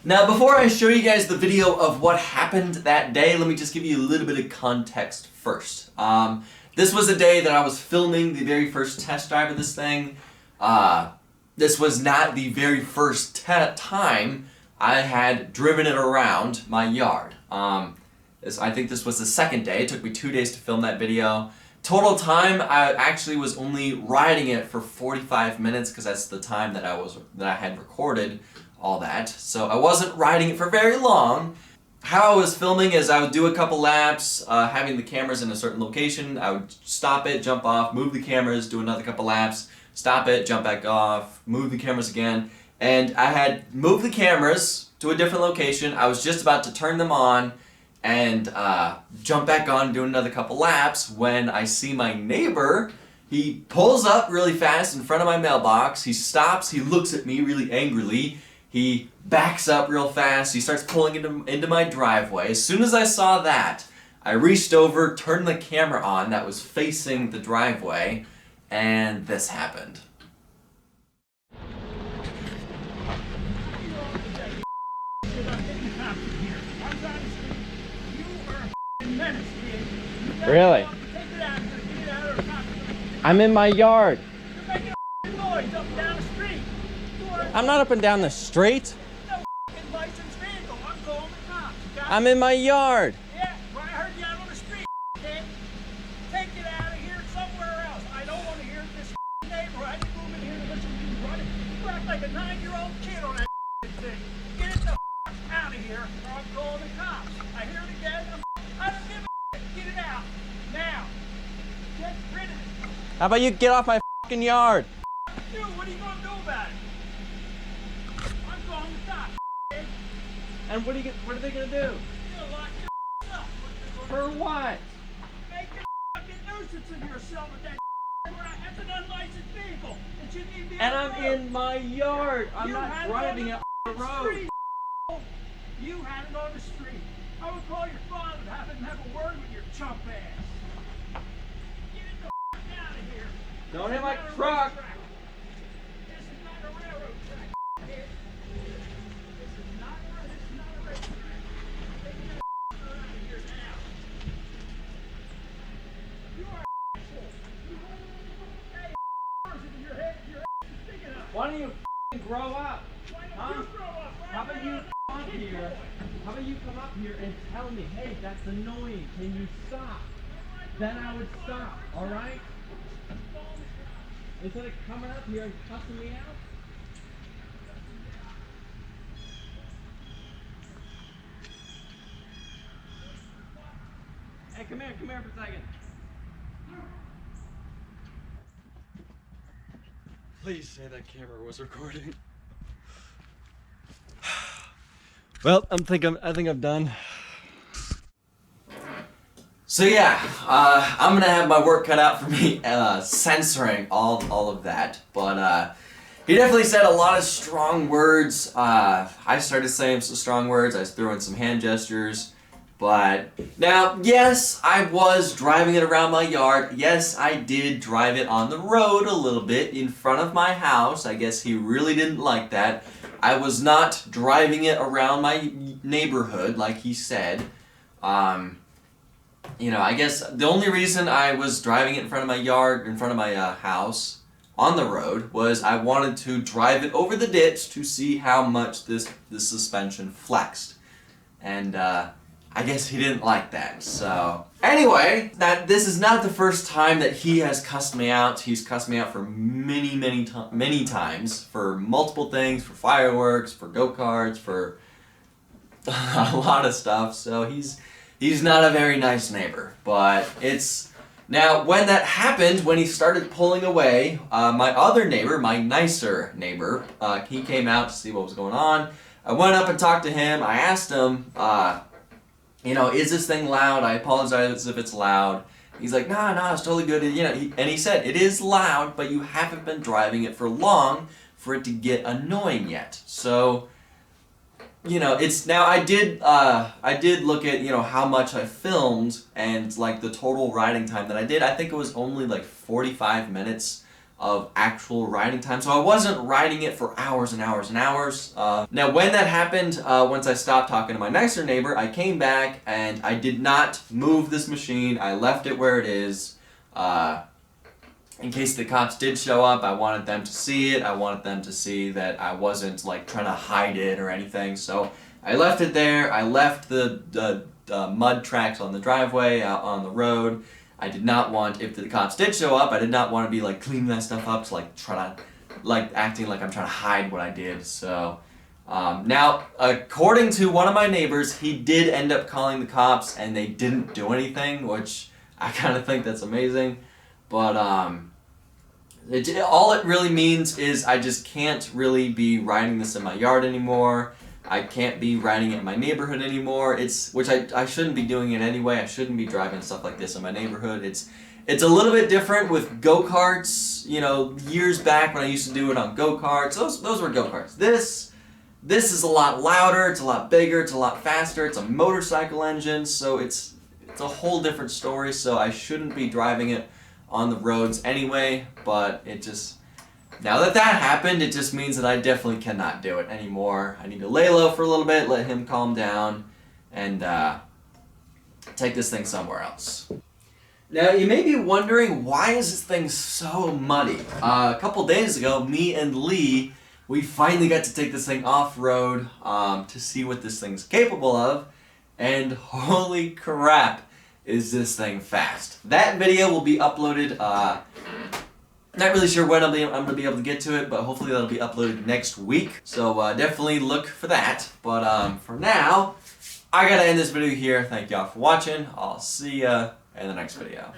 Now, before I show you guys the video of what happened that day, let me just give you a little bit of context first. This was a day that I was filming the very first test drive of this thing. This was not the very first time I had driven it around my yard. I think this was the second day. It took me 2 days to film that video. Total time, I actually was only riding it for 45 minutes because that's the time that I had recorded all that. So I wasn't riding it for very long. How I was filming is I would do a couple laps, having the cameras in a certain location. I would stop it, jump off, move the cameras, do another couple laps, stop it, jump back off, move the cameras again. And I had moved the cameras to a different location. I was just about to turn them on and jump back on, do another couple laps when I see my neighbor. He pulls up really fast in front of my mailbox. He stops, he looks at me really angrily. He backs up real fast. He starts pulling into my driveway. As soon as I saw that, I reached over, turned the camera on that was facing the driveway, and this happened. Really? I'm in my yard. I'm not up and down the street. I'm in my yard. Yeah, well, I heard you out on the street, kid. Take it out of here somewhere else. I don't want to hear this neighbor. I didn't move in here to listen to you running. You act like a 9-year-old kid on that thing. Get it the out of here or I'm calling the cops. I hear it again. I don't give a Get it out. Now. Get rid of it. How about you get off my fucking yard? Dude, what are you going to do about it? I'm calling the cops, kid. And what are they gonna do? You're gonna lock your up. For what? Make a fucking nuisance of yourself with that. That's an unlicensed vehicle. It shouldn't even be And on the I'm road. in my yard. I'm You not had driving it it on on the road. street. You had it on the street. I would call your father and have him have a word with your chump ass. Get it the out of here. Don't This hit my is not a truck. racetrack. This is not a railroad track. Kid. This is not a racetrack. Take your out of here now. You are a asshole. Hey, in your head, your ass is big enough. Why don't you grow up? Why don't Huh? you grow up? How about you come up here? How about you come up here and tell me, hey, that's annoying. Can you stop? Then I would stop. All right? Instead of coming up here and cussing me out. Hey, come here for a second. Please say that camera was recording. Well, I think I'm done. So yeah, I'm gonna have my work cut out for me censoring all of that, but he definitely said a lot of strong words. I started saying some strong words, I threw in some hand gestures, but now, yes, I was driving it around my yard. Yes, I did drive it on the road a little bit in front of my house. I guess he really didn't like that. I was not driving it around my neighborhood like he said. You know, I guess the only reason I was driving it in front of my yard, in front of my house, on the road, was I wanted to drive it over the ditch to see how much this suspension flexed. And I guess he didn't like that. So anyway, this is not the first time that he has cussed me out. He's cussed me out for many times for multiple things, for fireworks, for go-karts, for a lot of stuff. So he's not a very nice neighbor. But it's now when that happened, when he started pulling away, my other neighbor, my nicer neighbor, he came out to see what was going on. I went up and talked to him. I asked him, you know, is this thing loud? I apologize if it's loud. He's like, no, it's totally good. You know, and he said, it is loud, but you haven't been driving it for long for it to get annoying yet. So, you know, it's now I did look at, you know, how much I filmed and like the total riding time that I did. I think it was only like 45 minutes of actual riding time. So I wasn't riding it for hours and hours and hours. Now when that happened, once I stopped talking to my nicer neighbor, I came back and I did not move this machine. I left it where it is. In case the cops did show up, I wanted them to see it. I wanted them to see that I wasn't like trying to hide it or anything. So I left it there. I left the mud tracks on the driveway, out on the road. I did not want, if the cops did show up, I did not want to be like cleaning that stuff up, to like try to, like acting like I'm trying to hide what I did. So now, according to one of my neighbors, he did end up calling the cops and they didn't do anything, which I kind of think that's amazing. But all it really means is I just can't really be riding this in my yard anymore. I can't be riding it in my neighborhood anymore. Which I shouldn't be doing it anyway. I shouldn't be driving stuff like this in my neighborhood. It's a little bit different with go-karts. You know, years back when I used to do it on go-karts, those were go-karts. This is a lot louder, it's a lot bigger, it's a lot faster, it's a motorcycle engine, so it's a whole different story, so I shouldn't be driving it on the roads anyway, but it just, now that happened, it just means that I definitely cannot do it anymore. I need to lay low for a little bit, let him calm down, and take this thing somewhere else. Now, you may be wondering, why is this thing so muddy? A couple days ago, me and Lee, we finally got to take this thing off-road to see what this thing's capable of, and holy crap, is this thing fast. That video will be uploaded, not really sure when I'm going to be able to get to it, but hopefully that'll be uploaded next week, so definitely look for that. But for now, I gotta end this video here. Thank y'all for watching. I'll see ya in the next video.